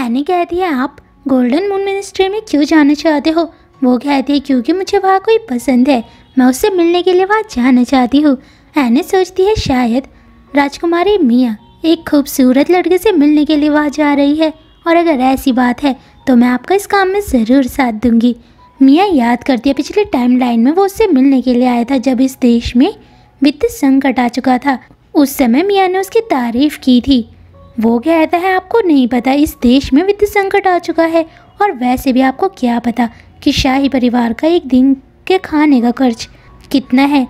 Any कहती है आप गोल्डन मून मिनिस्ट्री में क्यों जाना चाहते हो? वो कहती है क्योंकि मुझे वहाँ कोई पसंद है, मैं उससे मिलने के लिए वहाँ जाना चाहती हूँ। एनी सोचती है शायद राजकुमारी मिया एक खूबसूरत लड़के से मिलने के लिए वहाँ जा रही है, और अगर ऐसी बात है तो मैं आपका इस काम में ज़रूर साथ दूंगी। मिया याद करती है पिछले टाइमलाइन में वो उससे मिलने के लिए आया था जब इस देश में वित्तीय संकट आ चुका था। उस समय मिया ने उसकी तारीफ की थी। वो कहता है आपको नहीं पता इस देश में वित्तीय संकट आ चुका है, और वैसे भी आपको क्या पता कि शाही परिवार का एक दिन के खाने का खर्च कितना है।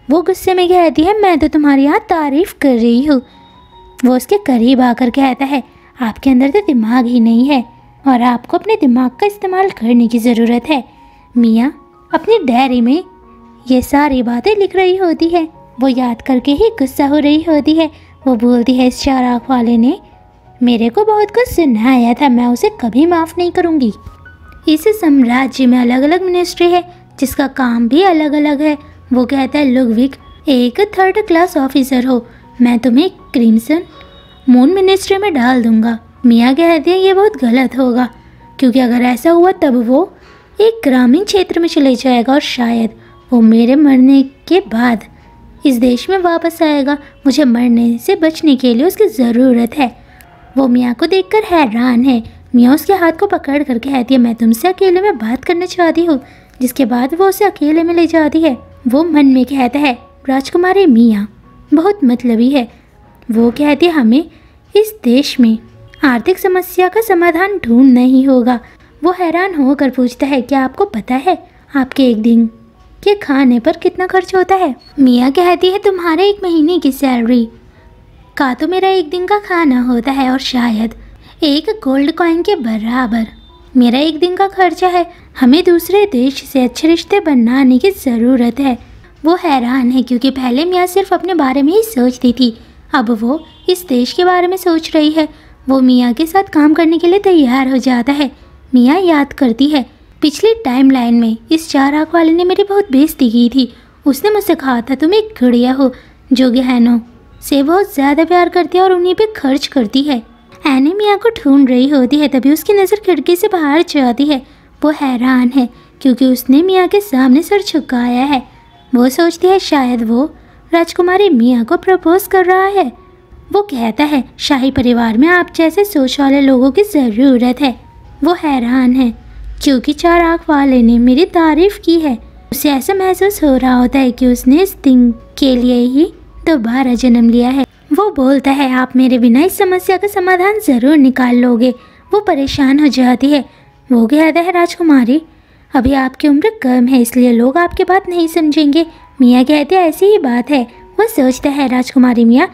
वो गुस्से में कहती है मैं तो तुम्हारी यहाँ तारीफ कर रही हूँ। वो उसके करीब आकर कहता है आपके अंदर तो दिमाग ही नहीं है और आपको अपने दिमाग का इस्तेमाल करने की ज़रूरत है। मिया अपनी डायरी में ये सारी बातें लिख रही होती है। वो याद करके ही गुस्सा हो रही होती है। वो बोलती है इस चार आँख वाले ने मेरे को बहुत कुछ सुनाया था, मैं उसे कभी माफ़ नहीं करूँगी। इस साम्राज्य में अलग अलग मिनिस्ट्री है जिसका काम भी अलग अलग है। वो कहता है लुडविग एक 3rd क्लास ऑफिसर हो, मैं तुम्हें क्रिम्सन मून मिनिस्ट्री में डाल दूंगा। मिया कहती है ये बहुत गलत होगा, क्योंकि अगर ऐसा हुआ तब वो एक ग्रामीण क्षेत्र में चले जाएगा और शायद वो मेरे मरने के बाद इस देश में वापस आएगा। मुझे मरने से बचने के लिए उसकी ज़रूरत है। वो मिया को देखकर हैरान है। मिया उसके हाथ को पकड़ कर कहती है मैं तुमसे अकेले में बात करना चाहती हूँ। जिसके बाद वो उसे अकेले में ले जाती है। वो मन में कहता है राजकुमारी मिया बहुत मतलबी है। वो कहती है हमें इस देश में आर्थिक समस्या का समाधान ढूंढना ही होगा। वो हैरान होकर पूछता है क्या आपको पता है आपके एक दिन के खाने पर कितना खर्च होता है? मिया कहती है तुम्हारे 1 महीने की सैलरी का तो मेरा एक दिन का खाना होता है, और शायद एक गोल्ड कॉइन के बराबर मेरा एक दिन का खर्चा है। हमें दूसरे देश से अच्छे रिश्ते बनाने की ज़रूरत है। वो हैरान है क्योंकि पहले मिया सिर्फ अपने बारे में ही सोचती थी, अब वो इस देश के बारे में सोच रही है। वो मिया के साथ काम करने के लिए तैयार हो जाता है। मिया याद करती है पिछली टाइमलाइन में इस चार आँख वाले ने मेरी बहुत बेइज्जती की थी। उसने मुझसे कहा था तुम एक गुड़िया हो जो गहनों से बहुत ज़्यादा प्यार करती है और उन्हीं पे खर्च करती है। एनी मिया को ढूंढ रही होती है, तभी उसकी नज़र खिड़की से बाहर जाती है। वो हैरान है क्योंकि उसने मिया के सामने सर झुकाया है। वो सोचती है शायद वो राजकुमारी मिया को प्रपोज कर रहा है। वो कहता है शाही परिवार में आप जैसे सोच वाले लोगों की ज़रूरत है। वो हैरान है क्योंकि चार आँख वाले ने मेरी तारीफ़ की है। उसे ऐसा महसूस हो रहा होता है कि उसने इस दिन के लिए ही दोबारा जन्म लिया है। वो बोलता है आप मेरे बिना इस समस्या का समाधान ज़रूर निकाल लोगे। वो परेशान हो जाती है। वो कहता है राजकुमारी अभी आपकी उम्र कम है इसलिए लोग आपकी बात नहीं समझेंगे। मिया कहती है ऐसी ही बात है। वो सोचता है राजकुमारी मिया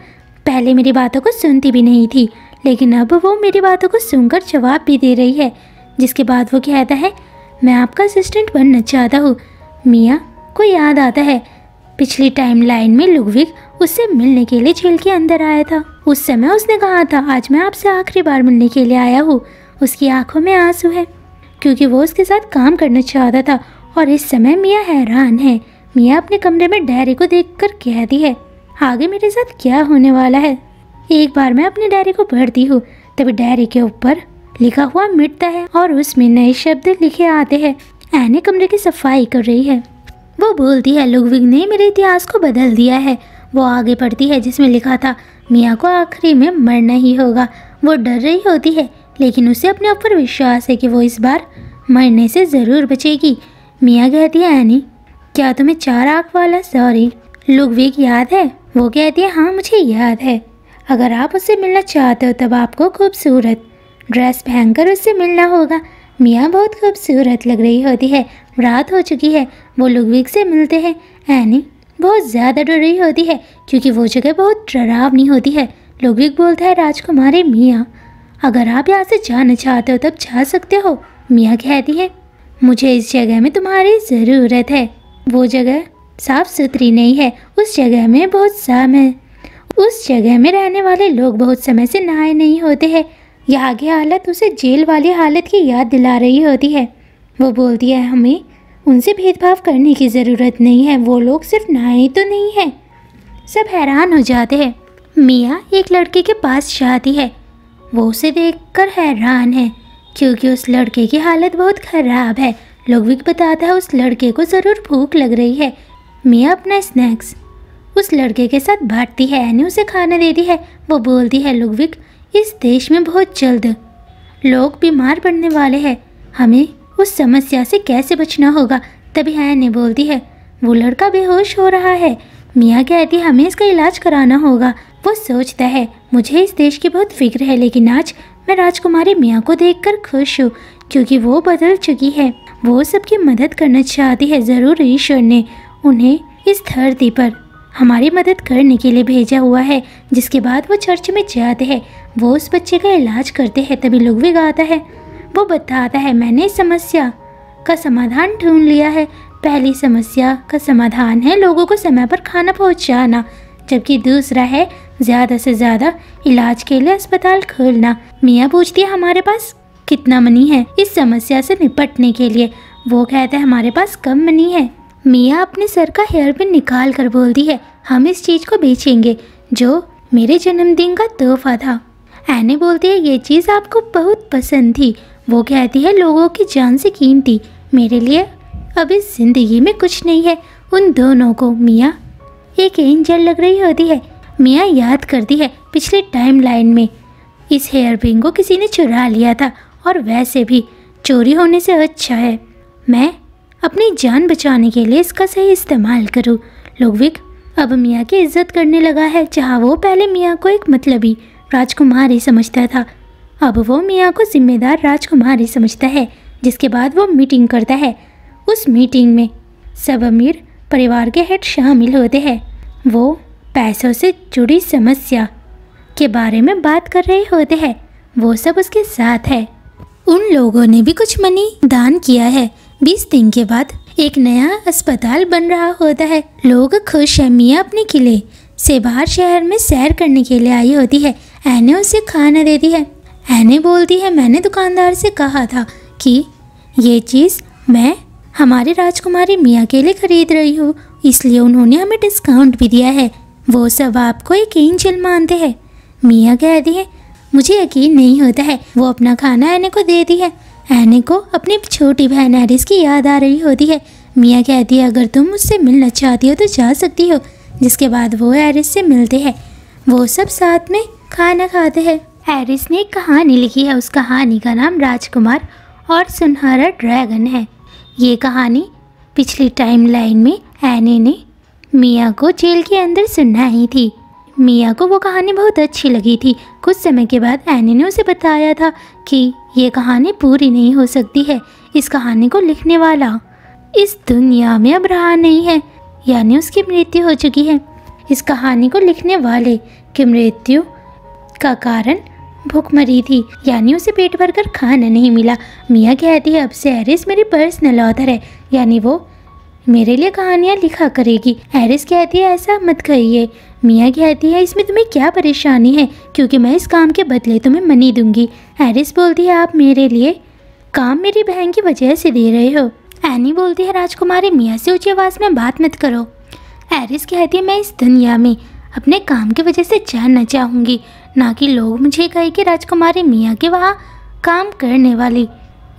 पहले मेरी बातों को सुनती भी नहीं थी, लेकिन अब वो मेरी बातों को सुनकर जवाब भी दे रही है। जिसके बाद वो कहता है मैं आपका असिस्टेंट बनना चाहता हूँ। मिया को याद आता है पिछली टाइमलाइन में लुडविग उससे मिलने के लिए जेल के अंदर आया था। उस समय उसने कहा था आज मैं आपसे आखिरी बार मिलने के लिए आया हूँ। उसकी आंखों में आंसू है क्योंकि वो उसके साथ काम करना चाहता था। और इस समय मिया हैरान है। मिया अपने कमरे में डायरी को देखकर कहती है आगे मेरे साथ क्या होने वाला है। एक बार मैं अपनी डायरी को पढ़ती हूँ तभी डायरी के ऊपर लिखा हुआ मिटता है और उसमें नए शब्द लिखे आते हैं। एनी कमरे की सफाई कर रही है। वो बोलती है लुडविग ने मेरे इतिहास को बदल दिया है। वो आगे पढ़ती है जिसमें लिखा था मिया को आखिरी में मरना ही होगा। वो डर रही होती है लेकिन उसे अपने ऊपर विश्वास है कि वो इस बार मरने से ज़रूर बचेगी। मिया कहती है एनी क्या तुम्हें चार आँख वाला लुडविग याद है? वो कहती है हाँ मुझे याद है। अगर आप उससे मिलना चाहते हो तब आपको खूबसूरत ड्रेस पहनकर उससे मिलना होगा। मिया बहुत खूबसूरत लग रही होती है। रात हो चुकी है। वो लुडविग से मिलते हैं। एनी बहुत ज़्यादा डर रही होती है क्योंकि वो जगह बहुत डरावनी होती है। लुडविग बोलता है राजकुमारी मिया अगर आप यहाँ से जाना चाहते हो तब जा सकते हो। मिया कहती है मुझे इस जगह में तुम्हारी ज़रूरत है। वो जगह साफ़ सुथरी नहीं है। उस जगह में उस जगह में रहने वाले लोग बहुत समय से नहाए नहीं होते हैं। यहाँ की हालत उसे जेल वाली हालत की याद दिला रही होती है। वो बोलती है हमें उनसे भेदभाव करने की ज़रूरत नहीं है। वो लोग सिर्फ नहाए तो नहीं है। सब हैरान हो जाते हैं। मिया एक लड़के के पास जाती है। वो उसे देखकर हैरान है क्योंकि उस लड़के की हालत बहुत ख़राब है। लुडविग बताता है उस लड़के को ज़रूर भूख लग रही है। मिया अपना स्नैक्स उस लड़के के साथ बांटती है। एनी उसे खाना देती है। वो बोलती है, लुडविग, इस देश में बहुत जल्द लोग बीमार पड़ने वाले हैं, हमें उस समस्या से कैसे बचना होगा। तभी एनी बोलती है, वो लड़का बेहोश हो रहा है। मिया कहती है, हमें इसका इलाज कराना होगा। वो सोचता है, मुझे इस देश की बहुत फिक्र है, लेकिन आज मैं राजकुमारी मिया को देखकर खुश हूँ क्योंकि वो बदल चुकी है। वो सबकी मदद करना चाहती है। ज़रूर ईश्वर ने उन्हें इस धरती पर हमारी मदद करने के लिए भेजा हुआ है। जिसके बाद वो चर्च में जाते हैं। वो उस बच्चे का इलाज करते हैं। तभी लुडविग आता है। वो बताता है, मैंने इस समस्या का समाधान ढूंढ लिया है। पहली समस्या का समाधान है लोगों को समय पर खाना पहुंचाना, जबकि दूसरा है ज़्यादा से ज़्यादा इलाज के लिए अस्पताल खोलना। मिया पूछती है, हमारे पास कितना मनी है इस समस्या से निपटने के लिए। वो कहता है, हमारे पास कम मनी है। मिया अपने सर का हेयर पिन निकाल कर बोलती है, हम इस चीज़ को बेचेंगे जो मेरे जन्मदिन का तोहफा था। एनी बोलती है, ये चीज़ आपको बहुत पसंद थी। वो कहती है, लोगों की जान से कीमती मेरे लिए अब इस ज़िंदगी में कुछ नहीं है। उन दोनों को मिया एक एंजल लग रही होती है। मिया याद करती है, पिछले टाइमलाइन में इस हेयर पिन को किसी ने चुरा लिया था और वैसे भी चोरी होने से अच्छा है मैं अपनी जान बचाने के लिए इसका सही इस्तेमाल करूं। लुडविग अब मिया की इज्जत करने लगा है। जहां वो पहले मिया को एक मतलबी राजकुमारी समझता था, अब वो मिया को जिम्मेदार राजकुमारी समझता है। जिसके बाद वो मीटिंग करता है। उस मीटिंग में सब अमीर परिवार के हेड शामिल होते हैं। वो पैसों से जुड़ी समस्या के बारे में बात कर रहे होते हैं। वो सब उसके साथ है। उन लोगों ने भी कुछ मनी दान किया है। 20 दिन के बाद एक नया अस्पताल बन रहा होता है। लोग खुश हैं। मिया अपने किले से बाहर शहर में सैर करने के लिए आई होती है। एनी उसे खाना देती है। एनी बोलती है, मैंने दुकानदार से कहा था कि ये चीज़ मैं हमारी राजकुमारी मिया के लिए खरीद रही हूँ, इसलिए उन्होंने हमें डिस्काउंट भी दिया है। वो सब आपको एक एंजल मानते हैं। मिया कहती है, मुझे यकीन नहीं होता है। वो अपना खाना एनी को देती है। एनी को अपनी छोटी बहन एरिस की याद आ रही होती है। मिया कहती है, अगर तुम मुझसे मिलना चाहती हो तो जा सकती हो। जिसके बाद वो एरिस से मिलते हैं। वो सब साथ में खाना खाते हैं। एरिस ने एक कहानी लिखी है। उस कहानी का नाम राजकुमार और सुनहरा ड्रैगन है। ये कहानी पिछली टाइमलाइन में एनी ने मिया को जेल के अंदर सुनाई थी। मिया को वो कहानी बहुत अच्छी लगी थी। कुछ समय के बाद एनी ने उसे बताया था कि ये कहानी पूरी नहीं हो सकती है। इस कहानी को लिखने वाला इस दुनिया में अब रहा नहीं है, यानी उसकी मृत्यु हो चुकी है। इस कहानी को लिखने वाले की मृत्यु का कारण भूखमरी थी, यानी उसे पेट भरकर खाना नहीं मिला। मिया कहती है, अब से एरिस मेरी पर्सनल ऑथर है, यानी वो मेरे लिए कहानियाँ लिखा करेगी। एरिस कहती है, ऐसा मत कहिए। मिया कहती है, इसमें तुम्हें क्या परेशानी है, क्योंकि मैं इस काम के बदले तुम्हें मनी दूंगी। एरिस बोलती है, आप मेरे लिए काम मेरी बहन की वजह से दे रहे हो। एनी बोलती है, राजकुमारी मिया से ऊंची आवाज़ में बात मत करो। एरिस कहती है, मैं इस दुनिया में अपने काम की वजह से जानना चाहूँगी, ना कि लोग मुझे कहे कि राजकुमारी मिया के वहाँ काम करने वाली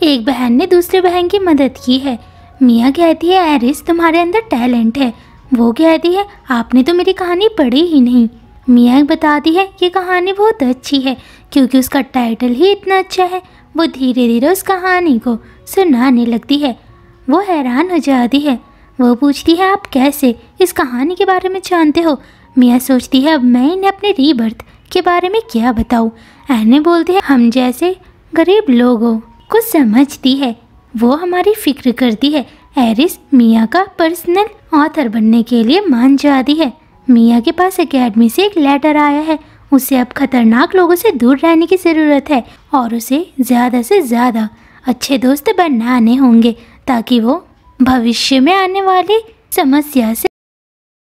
एक बहन ने दूसरे बहन की मदद की है। मिया कहती है, एरिस तुम्हारे अंदर टैलेंट है। वो कहती है, आपने तो मेरी कहानी पढ़ी ही नहीं। मिया बताती है, ये कहानी बहुत अच्छी है क्योंकि उसका टाइटल ही इतना अच्छा है। वो धीरे धीरे उस कहानी को सुनाने लगती है। वो हैरान हो जाती है। वो पूछती है, आप कैसे इस कहानी के बारे में जानते हो? मिया सोचती है, अब मैं इन्हें अपने रीबर्थ के बारे में क्या बताऊँ। एनी बोलती है, हम जैसे गरीब लोगों को समझती है, वो हमारी फिक्र करती है। एरिस मिया का पर्सनल ऑथर बनने के लिए मान जाती है। मिया के पास एकेडमी से एक लेटर आया है। उसे अब खतरनाक लोगों से दूर रहने की ज़रूरत है और उसे ज़्यादा से ज़्यादा अच्छे दोस्त बनाने होंगे ताकि वो भविष्य में आने वाली समस्या से